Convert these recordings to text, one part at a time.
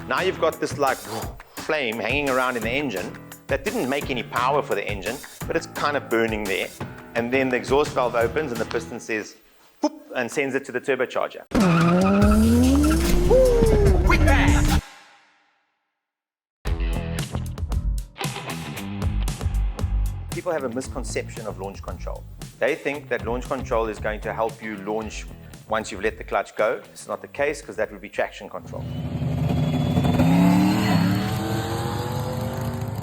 Now you've got this like flame hanging around in the engine that didn't make any power for the engine, but it's kind of burning there. And then the exhaust valve opens and the piston says, whoop, and sends it to the turbocharger. People have a misconception of launch control. They think that launch control is going to help you launch once you've let the clutch go. It's not the case, because that would be traction control.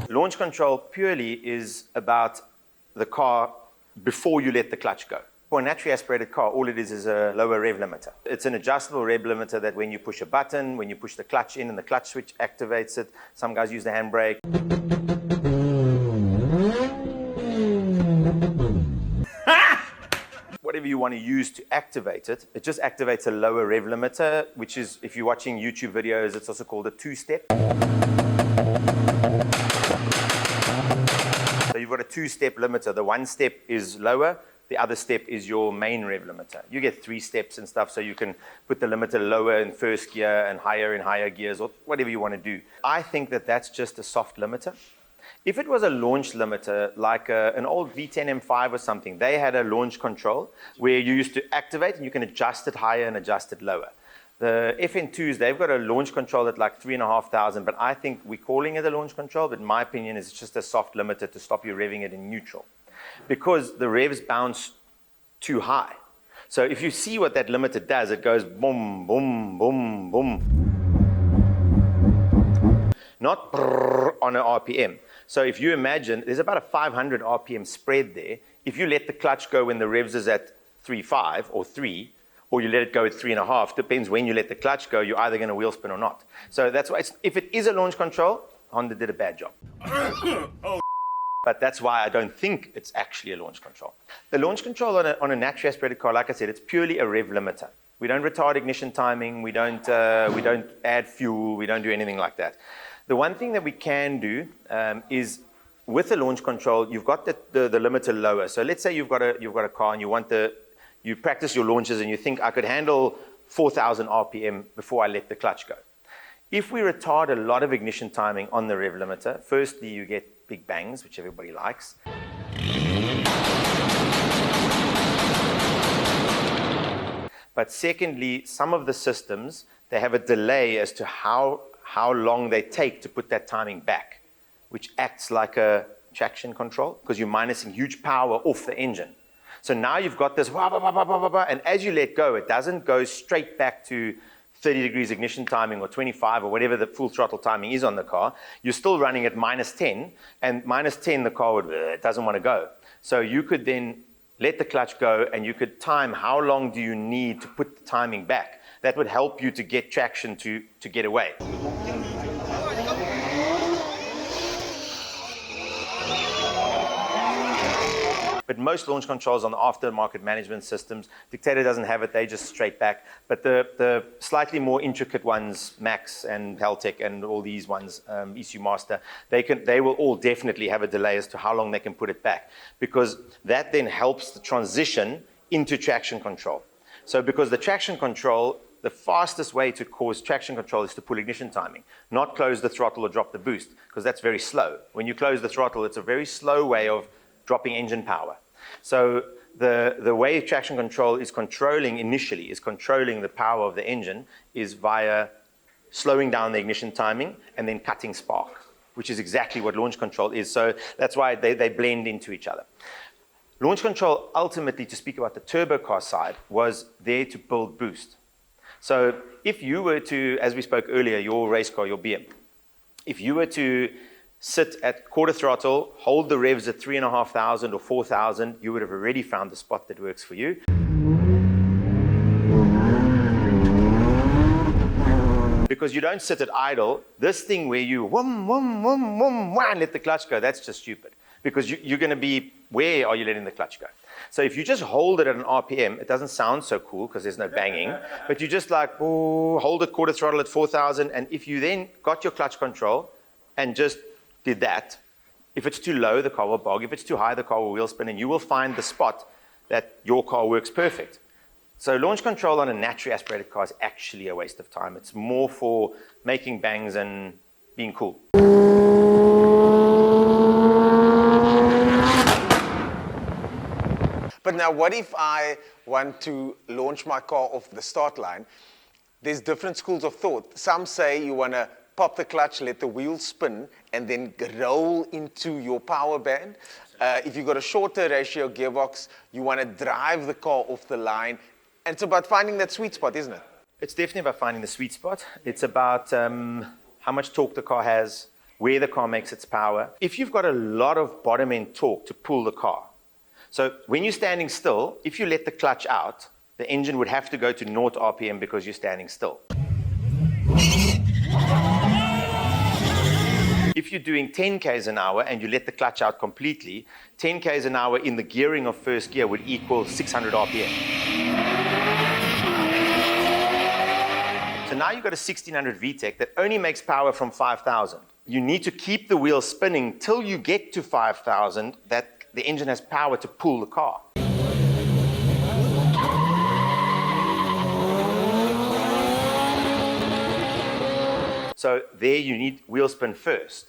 Launch control purely is about the car before you let the clutch go. For a naturally aspirated car, all it is a lower rev limiter. It's an adjustable rev limiter that when you push a button, when you push the clutch in and the clutch switch activates it, some guys use the handbrake. Whatever you want to use to activate it, it just activates a lower rev limiter, which is, if you're watching YouTube videos, it's also called a two-step. So you've got a two-step limiter. The one step is lower, the other step is your main rev limiter. You get 3 steps and stuff, so you can put the limiter lower in first gear and higher in higher gears, or whatever you want to do. I think that that's just a soft limiter. If it was a launch limiter, like an old V10 M5 or something, they had a launch control where you used to activate and you can adjust it higher and adjust it lower. The FN2s, they've got a launch control at like 3,500, but I think we're calling it a launch control, but in my opinion, it's just a soft limiter to stop you revving it in neutral, because the revs bounce too high. So if you see what that limiter does, it goes boom, boom, boom, boom. Not brrr on an RPM. So if you imagine, there's about a 500 RPM spread there. If you let the clutch go when the revs is at 3.5 or 3, or you let it go at 3.5, depends when you let the clutch go, you're either going to wheel spin or not. So that's why, if it is a launch control, Honda did a bad job. But that's why I don't think it's actually a launch control. The launch control on a naturally aspirated car, like I said, it's purely a rev limiter. We don't retard ignition timing, we don't add fuel, we don't do anything like that. The one thing that we can do is, with the launch control, you've got the limiter lower. So let's say you've got a car and you practice your launches and you think, I could handle 4,000 RPM before I let the clutch go. If we retard a lot of ignition timing on the rev limiter, firstly, you get big bangs, which everybody likes. But secondly, some of the systems, they have a delay as to how long they take to put that timing back, which acts like a traction control, because you're minusing huge power off the engine. So now you've got this, and as you let go, it doesn't go straight back to 30 degrees ignition timing or 25 or whatever the full throttle timing is on the car. You're still running at -10, and -10 the car it doesn't want to go. So you could then let the clutch go and you could time how long do you need to put the timing back. That would help you to get traction to get away. But most launch controls on the aftermarket management systems, Dictator doesn't have it, they just straight back. But the slightly more intricate ones, Max and Haltech and all these ones, ECU Master, they will all definitely have a delay as to how long they can put it back, because that then helps the transition into traction control. So because the traction control, the fastest way to cause traction control is to pull ignition timing, not close the throttle or drop the boost, because that's very slow. When you close the throttle, it's a very slow way of dropping engine power. So the way traction control is controlling initially, is controlling the power of the engine, is via slowing down the ignition timing and then cutting spark, which is exactly what launch control is. So that's why they blend into each other. Launch control, ultimately, to speak about the turbo car side, was there to build boost. So if you were to, as we spoke earlier, your race car, your BM, if you were to sit at quarter throttle, hold the revs at 3,500 or 4,000, you would have already found the spot that works for you. Because you don't sit at idle. This thing where you whum, whum, whum, whum, wham, let the clutch go, that's just stupid. Because you're going to be, where are you letting the clutch go? So if you just hold it at an RPM, it doesn't sound so cool because there's no banging, but you just like, oh, hold it quarter throttle at 4,000, and if you then got your clutch control and just did that, if it's too low, the car will bog. If it's too high, the car will wheel spin, and you will find the spot that your car works perfect. So launch control on a naturally aspirated car is actually a waste of time. It's more for making bangs and being cool. But now what if I want to launch my car off the start line? There's different schools of thought. Some say you want to pop the clutch, let the wheels spin, and then roll into your power band. If you've got a shorter ratio gearbox, you want to drive the car off the line. And it's about finding that sweet spot, isn't it? It's definitely about finding the sweet spot. It's about how much torque the car has, where the car makes its power. If you've got a lot of bottom end torque to pull the car, so when you're standing still, if you let the clutch out, the engine would have to go to 0 RPM because you're standing still. If you're doing 10 k's an hour and you let the clutch out completely, 10 k's an hour in the gearing of first gear would equal 600 RPM. So now you've got a 1600 VTEC that only makes power from 5,000. You need to keep the wheel spinning till you get to 5,000 that the engine has power to pull the car. So there you need wheel spin first.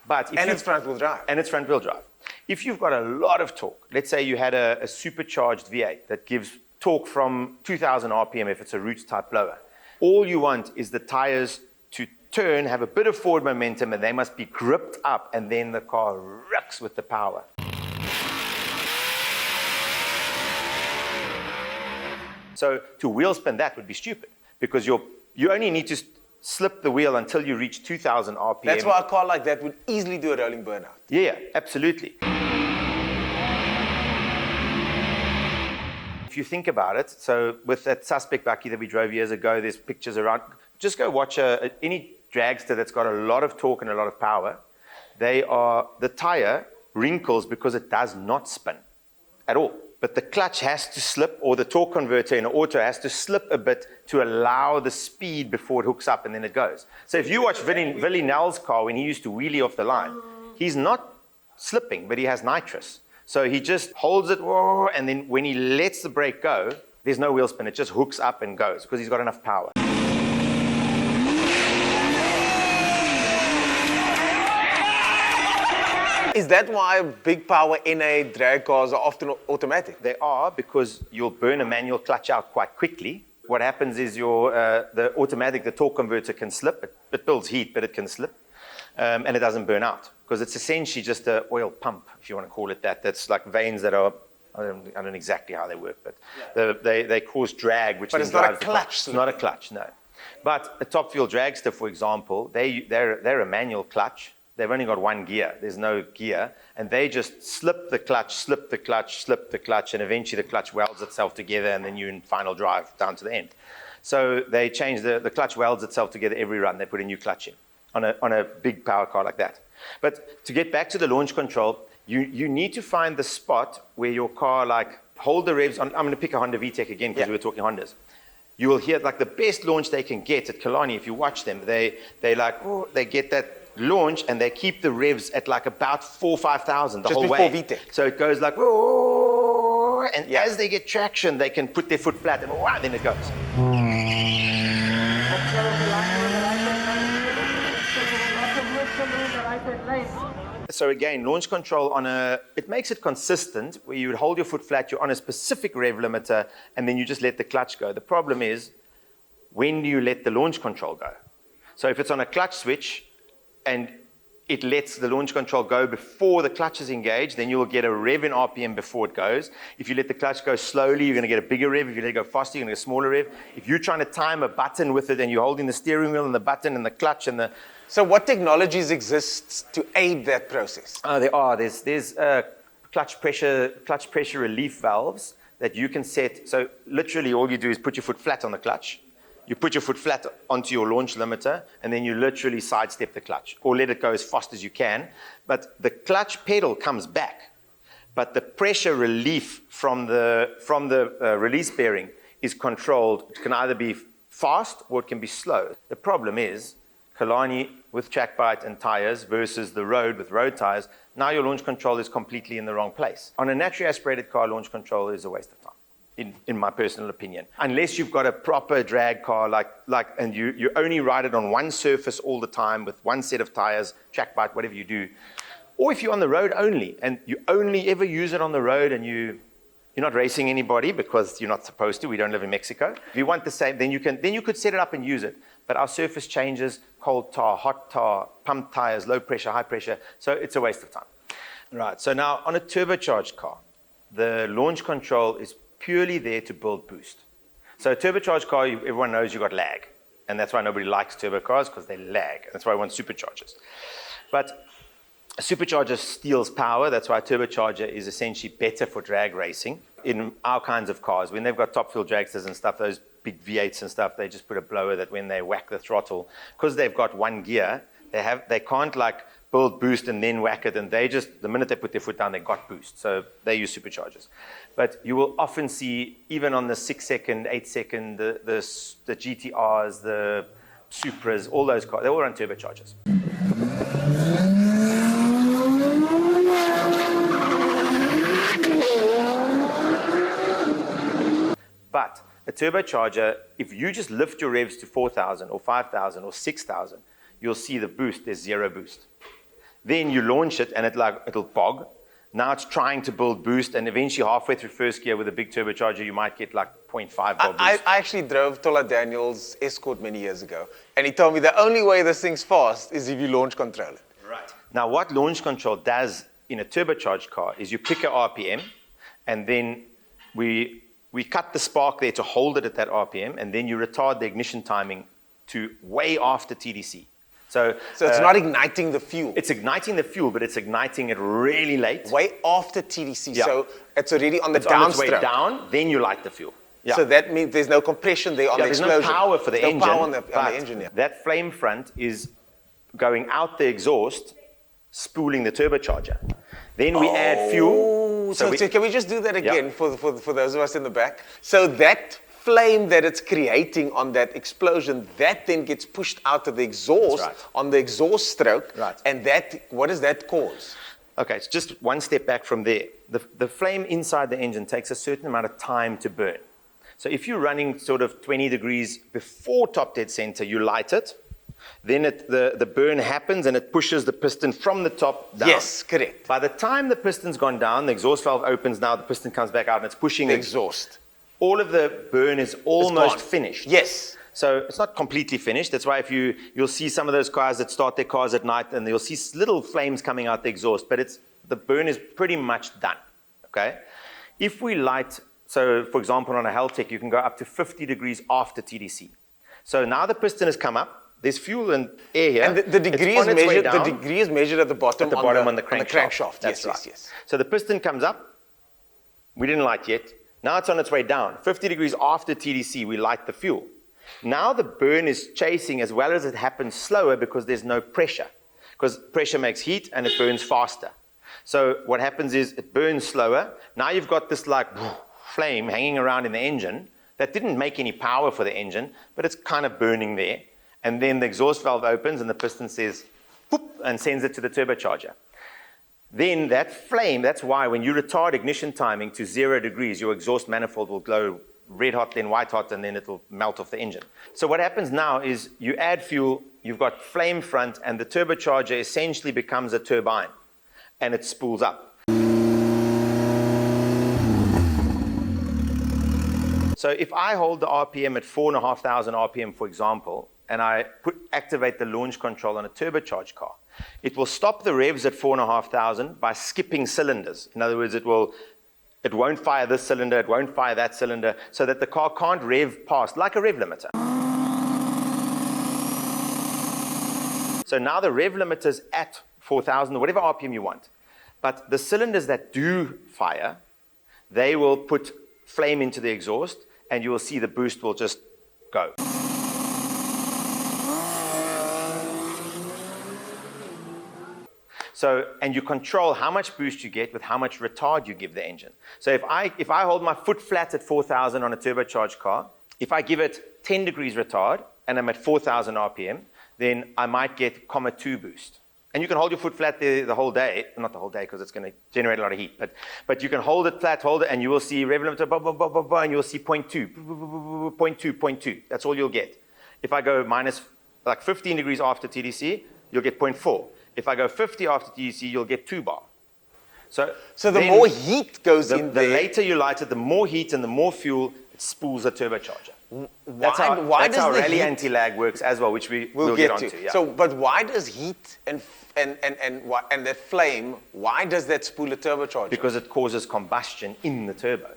But if it's front wheel drive. And it's front wheel drive. If you've got a lot of torque, let's say you had a supercharged V8 that gives torque from 2,000 RPM if it's a roots type blower. All you want is the tires to turn, have a bit of forward momentum, and they must be gripped up, and then the car rocks with the power. So to wheel spin that would be stupid because you only need to slip the wheel until you reach 2,000 RPM. That's why a car like that would easily do a rolling burnout. Yeah, absolutely. If you think about it, so with that suspect bakkie that we drove years ago, there's pictures around. Just go watch any dragster that's got a lot of torque and a lot of power. The tire wrinkles because it does not spin at all. But the clutch has to slip, or the torque converter in an auto has to slip a bit to allow the speed before it hooks up and then it goes. So if you watch Willie Nell's car when he used to wheelie off the line, he's not slipping, but he has nitrous. So he just holds it, and then when he lets the brake go, there's no wheel spin. It just hooks up and goes because he's got enough power. Is that why big power NA drag cars are often automatic? They are, because you'll burn a manual clutch out quite quickly. What happens is the automatic, the torque converter can slip. It builds heat, but it can slip. And it doesn't burn out because it's essentially just an oil pump, if you want to call it that. That's like veins that are, I don't know exactly how they work, but they cause drag, which but then it's not drives a clutch. It's not a clutch, no. But a top fuel dragster, for example, they're a manual clutch. They've only got one gear. There's no gear. And they just slip the clutch, slip the clutch, slip the clutch, and eventually the clutch welds itself together, and then you're in final drive down to the end. So they change the clutch welds itself together every run. They put a new clutch in on a big power car like that. But to get back to the launch control, you need to find the spot where your car, like, hold the revs on. I'm going to pick a Honda VTEC again because we were talking Hondas. You will hear like the best launch they can get at Kalani. If you watch them, they get that launch and they keep the revs at like about 4,000 or 5,000 the whole way. Just before VTEC. So it goes like, and as they get traction, they can put their foot flat and then it goes. So again, launch control it makes it consistent where you would hold your foot flat, you're on a specific rev limiter, and then you just let the clutch go. The problem is, when do you let the launch control go? So if it's on a clutch switch, and it lets the launch control go before the clutch is engaged, then you'll get a rev in RPM before it goes. If you let the clutch go slowly, you're going to get a bigger rev. If you let it go faster, you're going to get a smaller rev. If you're trying to time a button with it and you're holding the steering wheel and the button and the clutch and the... So what technologies exist to aid that process? There are. There's clutch pressure relief valves that you can set. So literally all you do is put your foot flat on the clutch. You put your foot flat onto your launch limiter, and then you literally sidestep the clutch, or let it go as fast as you can. But the clutch pedal comes back, but the pressure relief from the release bearing is controlled. It can either be fast or it can be slow. The problem is, Kalani with track bite and tires versus the road with road tires, now your launch control is completely in the wrong place. On a naturally aspirated car, launch control is a waste of time. in my personal opinion. Unless you've got a proper drag car, and you only ride it on one surface all the time with one set of tires, track bike, whatever you do. Or if you're on the road only, and you only ever use it on the road, and you're not racing anybody because you're not supposed to. We don't live in Mexico. If you want the same, then you could set it up and use it. But our surface changes, cold tar, hot tar, pump tires, low pressure, high pressure. So it's a waste of time. Right, so now on a turbocharged car, the launch control is purely there to build boost. So a turbocharged car, everyone knows you've got lag. And that's why nobody likes turbo cars, because they lag. That's why I want superchargers. But a supercharger steals power. That's why a turbocharger is essentially better for drag racing. In our kinds of cars, when they've got top fuel dragsters and stuff, those big V8s and stuff, they just put a blower that when they whack the throttle, because they've got one gear, they can't like build boost and then whack it, and the minute they put their foot down, they got boost. So they use superchargers. But you will often see, even on the 6-second, 8-second, the GTRs, the Supras, all those cars, they all run turbochargers. But a turbocharger, if you just lift your revs to 4,000 or 5,000 or 6,000, you'll see the boost, there's zero boost. Then you launch it and it'll bog. Now it's trying to build boost, and eventually halfway through first gear with a big turbocharger, you might get like 0.5 bar boost. I actually drove Tola Daniel's Escort many years ago, and he told me the only way this thing's fast is if you launch control it. Right. Now what launch control does in a turbocharged car is you pick a RPM, and then we cut the spark there to hold it at that RPM, and then you retard the ignition timing to way after TDC. So it's not igniting the fuel. It's igniting the fuel, but it's igniting it really late. Way after TDC, Yeah. so it's already on the It's on its way downstroke. down, then you light the fuel. Yeah. So that means there's no compression there on the There's explosion. no power for the engine. No power on the but engine, yeah. that flame front is going out the exhaust, spooling the turbocharger. Then we add fuel. So can we just do that again for those of us in the back? So that flame that it's creating on that explosion, that then gets pushed out of the exhaust on the exhaust stroke. Right. And what does that cause? Okay, it's just one step back from there. The flame inside the engine takes a certain amount of time to burn. So if you're running sort of 20 degrees before top dead center, you light it. Then the burn happens and it pushes the piston from the top down. Yes, correct. By the time the piston's gone down, the exhaust valve opens now, the piston comes back out and it's pushing The exhaust. All of the burn is almost finished. Yes. So it's not completely finished. That's why if you'll see some of those cars that start their cars at night and you'll see little flames coming out the exhaust, but the burn is pretty much done, okay? If we light, so for example on a Haltech, you can go up to 50 degrees after TDC. So now the piston has come up, there's fuel and air here. And the degree is measured. The degree is measured at the bottom. On the crankshaft. That's Yes, right. yes. So the piston comes up. We didn't light yet. Now it's on its way down. 50 degrees after TDC, we light the fuel. Now the burn is chasing as well as it happens slower because there's no pressure. Because pressure makes heat and it burns faster. So what happens is it burns slower. Now you've got this like flame hanging around in the engine that didn't make any power for the engine, but it's kind of burning there. And then the exhaust valve opens and the piston says, whoop, and sends it to the turbocharger. Then that flame, that's why when you retard ignition timing to 0 degrees, your exhaust manifold will glow red hot, then white hot, and then it'll melt off the engine. So what happens now is you add fuel, you've got flame front, and the turbocharger essentially becomes a turbine, and it spools up. So if I hold the RPM at 4,500 RPM, for example, and I activate the launch control on a turbocharged car, it will stop the revs at 4,500 by skipping cylinders. In other words, it won't fire this cylinder, it won't fire that cylinder, so that the car can't rev past, like a rev limiter. So now the rev limiter's at 4,000, or whatever RPM you want. But the cylinders that do fire, they will put flame into the exhaust, and you will see the boost will just go. So, and you control how much boost you get with how much retard you give the engine. So if I hold my foot flat at 4,000 on a turbocharged car, if I give it 10 degrees retard and I'm at 4,000 RPM, then I might get 0.2 boost. And you can hold your foot flat there the whole day, not the whole day because it's going to generate a lot of heat, but you can hold it flat, and you will see rev limiter, blah, blah, blah, blah, blah, and you'll see 0.2, 0.2, 0.2. That's all you'll get. If I go minus like 15 degrees after TDC, you'll get 0.4. If I go 50 after TDC, you'll get 2 bar. So the more heat goes in there. The later you light it, the more heat and the more fuel, it spools the turbocharger. That's how rally anti-lag works as well, which we'll get onto. Yeah. So, but why does heat and the flame, why does that spool a turbocharger? Because it causes combustion in the turbo.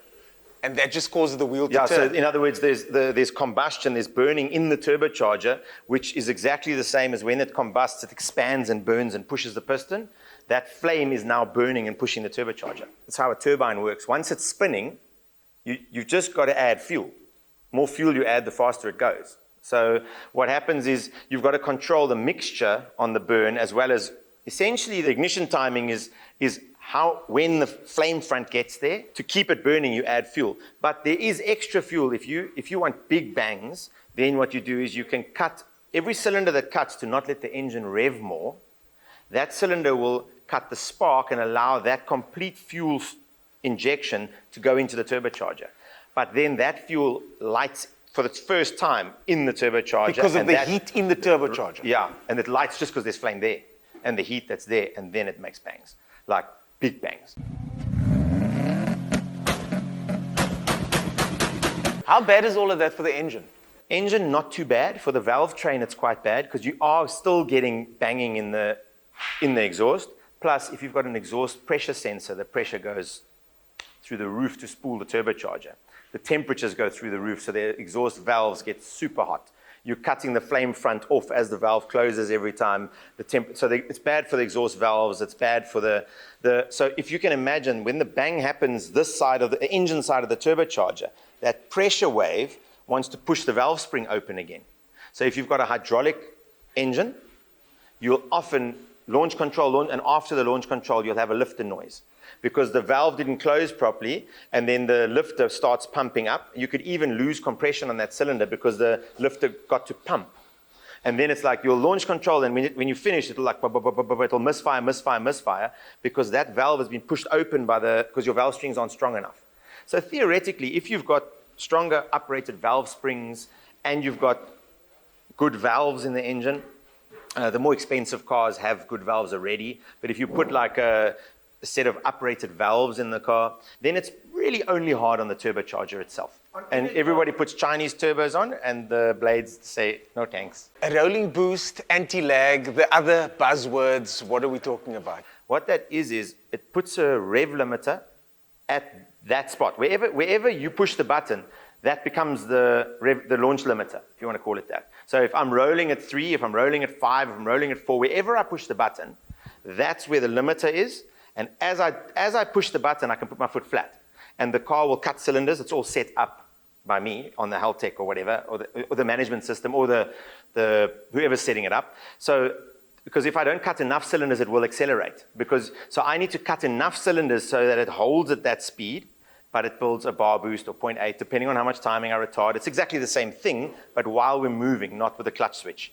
And that just causes the wheel to turn. So in other words, there's combustion, there's burning in the turbocharger, which is exactly the same as when it combusts, it expands and burns and pushes the piston. That flame is now burning and pushing the turbocharger. That's how a turbine works. Once it's spinning, you've just got to add fuel. More fuel you add, the faster it goes. So what happens is you've got to control the mixture on the burn, as well as essentially the ignition timing is when the flame front gets there. To keep it burning, you add fuel. But there is extra fuel. If you want big bangs, then what you do is you can cut every cylinder that cuts to not let the engine rev more. That cylinder will cut the spark and allow that complete fuel injection to go into the turbocharger. But then that fuel lights for the first time in the turbocharger. Because of the heat in the turbocharger. Yeah, and it lights just because there's flame there and the heat that's there, and then it makes bangs, like big bangs. How bad is all of that for the engine? Engine, not too bad. For the valve train, it's quite bad because you are still getting banging in the exhaust. Plus, if you've got an exhaust pressure sensor, the pressure goes through the roof to spool the turbocharger. The temperatures go through the roof, so the exhaust valves get super hot. You're cutting the flame front off as the valve closes every time. It's bad for the exhaust valves. It's bad for so if you can imagine, when the bang happens this side of the engine side of the turbocharger, that pressure wave wants to push the valve spring open again. So if you've got a hydraulic engine, you'll often launch control, and after the launch control, you'll have a lifter noise because the valve didn't close properly, and then the lifter starts pumping up. You could even lose compression on that cylinder because the lifter got to pump. And then it's like your launch control, and when you finish, it'll like, it'll misfire, because that valve has been pushed open because your valve strings aren't strong enough. So theoretically, if you've got stronger uprated valve springs and you've got good valves in the engine, the more expensive cars have good valves already, but if you put like a set of uprated valves in the car, then it's really only hard on the turbocharger itself. And everybody puts Chinese turbos on, and the blades say, no thanks. A rolling boost, anti-lag, the other buzzwords, what are we talking about? What that is it puts a rev limiter at that spot. Wherever you push the button, that becomes the launch limiter, if you want to call it that. So if I'm rolling at 3, if I'm rolling at 5, if I'm rolling at 4, wherever I push the button, that's where the limiter is. And as I push the button, I can put my foot flat. And the car will cut cylinders. It's all set up by me on the HAT or whatever, or the management system, or the whoever's setting it up. So, because if I don't cut enough cylinders, it will accelerate. So I need to cut enough cylinders so that it holds at that speed, but it builds a bar boost or 0.8, depending on how much timing I retard. It's exactly the same thing, but while we're moving, not with a clutch switch.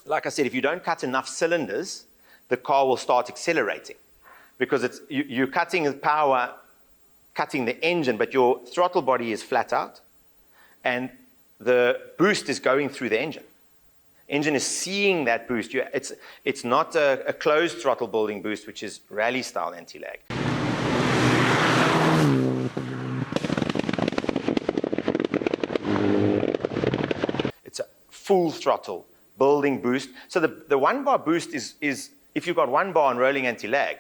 Like I said, if you don't cut enough cylinders, the car will start accelerating because you're cutting the power, cutting the engine, but your throttle body is flat out, and the boost is going through the engine. Engine is seeing that boost. It's not a closed throttle building boost, which is rally style anti-lag. It's a full throttle building boost. So the 1 bar boost is if you've got 1 bar on rolling anti-lag,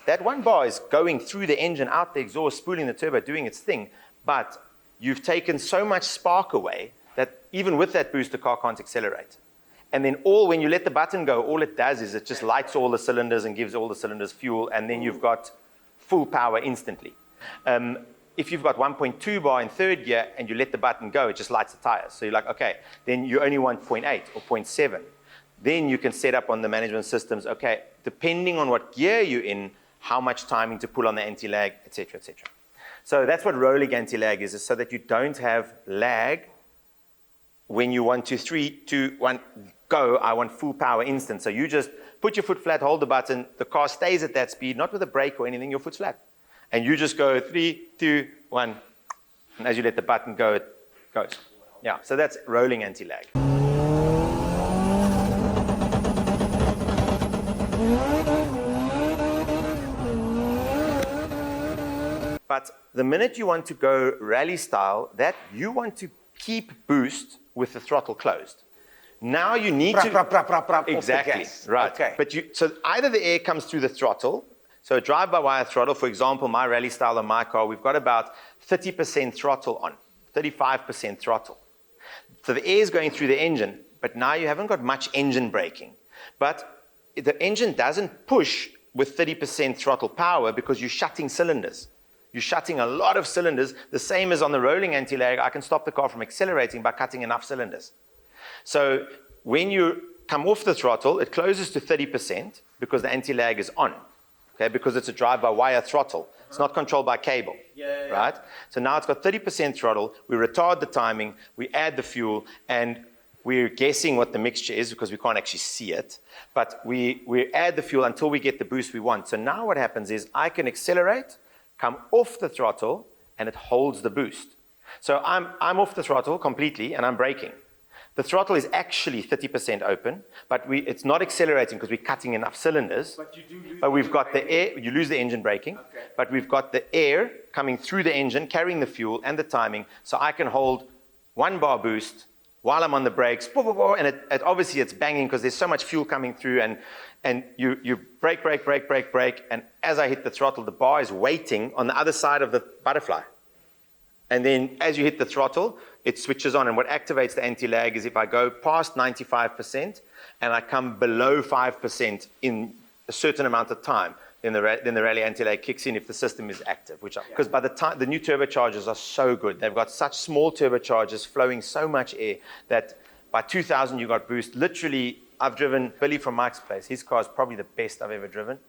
that 1 bar is going through the engine, out the exhaust, spooling the turbo, doing its thing, but you've taken so much spark away that even with that boost, the car can't accelerate. And then when you let the button go, all it does is it just lights all the cylinders and gives all the cylinders fuel, and then you've got full power instantly. If you've got 1.2 bar in third gear and you let the button go, it just lights the tires. So you're like, okay, then you only want 0.8 or 0.7. Then you can set up on the management systems, okay, depending on what gear you're in, how much timing to pull on the anti-lag, et cetera, et cetera. So that's what rolling anti-lag is so that you don't have lag when you want to 3, 2, 1, go, I want full power instant. So you just put your foot flat, hold the button, the car stays at that speed, not with a brake or anything, your foot's flat. And you just go 3, 2, 1, and as you let the button go, it goes. Yeah, so that's rolling anti-lag. But the minute you want to go rally style, that you want to keep boost with the throttle closed. Now you need to... Exactly, right. Okay. But so either the air comes through the throttle, so a drive-by-wire throttle, for example, my rally style on my car, we've got about 30% throttle on, 35% throttle. So the air is going through the engine, but now you haven't got much engine braking. But the engine doesn't push with 30% throttle power because you're shutting cylinders. You're shutting a lot of cylinders, the same as on the rolling anti-lag. I can stop the car from accelerating by cutting enough cylinders. So when you come off the throttle, it closes to 30% because the anti-lag is on, okay? Because it's a drive-by-wire throttle. It's not controlled by cable, right? So now it's got 30% throttle. We retard the timing, we add the fuel, and we're guessing what the mixture is because we can't actually see it. But we add the fuel until we get the boost we want. So now what happens is I can accelerate, come off the throttle, and it holds the boost. So I'm off the throttle completely, and I'm braking. The throttle is actually 30% open, but it's not accelerating because we're cutting enough cylinders. But you do lose But we've got the air, you lose the engine braking, Okay. but we've got the air coming through the engine, carrying the fuel and the timing, so I can hold 1 bar boost while I'm on the brakes, and it obviously it's banging because there's so much fuel coming through, and you brake, and as I hit the throttle, the bar is waiting on the other side of the butterfly. And then as you hit the throttle, it switches on. And what activates the anti-lag is if I go past 95% and I come below 5% in a certain amount of time, then the rally anti-lag kicks in if the system is active. Because by the time, the new turbochargers are so good. They've got such small turbochargers flowing so much air that by 2000 you got boost. Literally, I've driven Billy from Mike's place. His car is probably the best I've ever driven.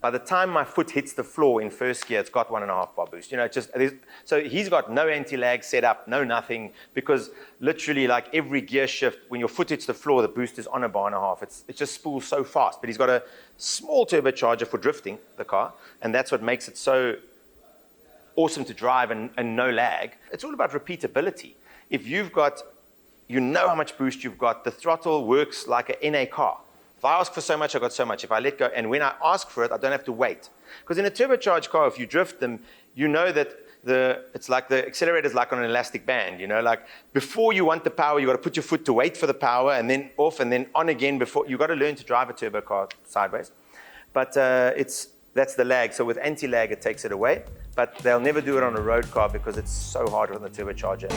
By the time my foot hits the floor in first gear, it's got 1.5 bar boost. You know, so he's got no anti-lag set up, no nothing, because literally like every gear shift, when your foot hits the floor, the boost is on 1.5 bar. It just spools so fast. But he's got a small turbocharger for drifting the car, and that's what makes it so awesome to drive and no lag. It's all about repeatability. If you've got, you know how much boost you've got, the throttle works like an NA car. If I ask for so much, I got so much. If I let go, and when I ask for it, I don't have to wait. Because in a turbocharged car, if you drift them, you know that it's like the accelerator is like on an elastic band. You know, like before you want the power, you got to put your foot to wait for the power, and then off, and then on again. Before you got to learn to drive a turbo car sideways. But that's the lag. So with anti-lag, it takes it away. But they'll never do it on a road car because it's so hard on the turbocharger.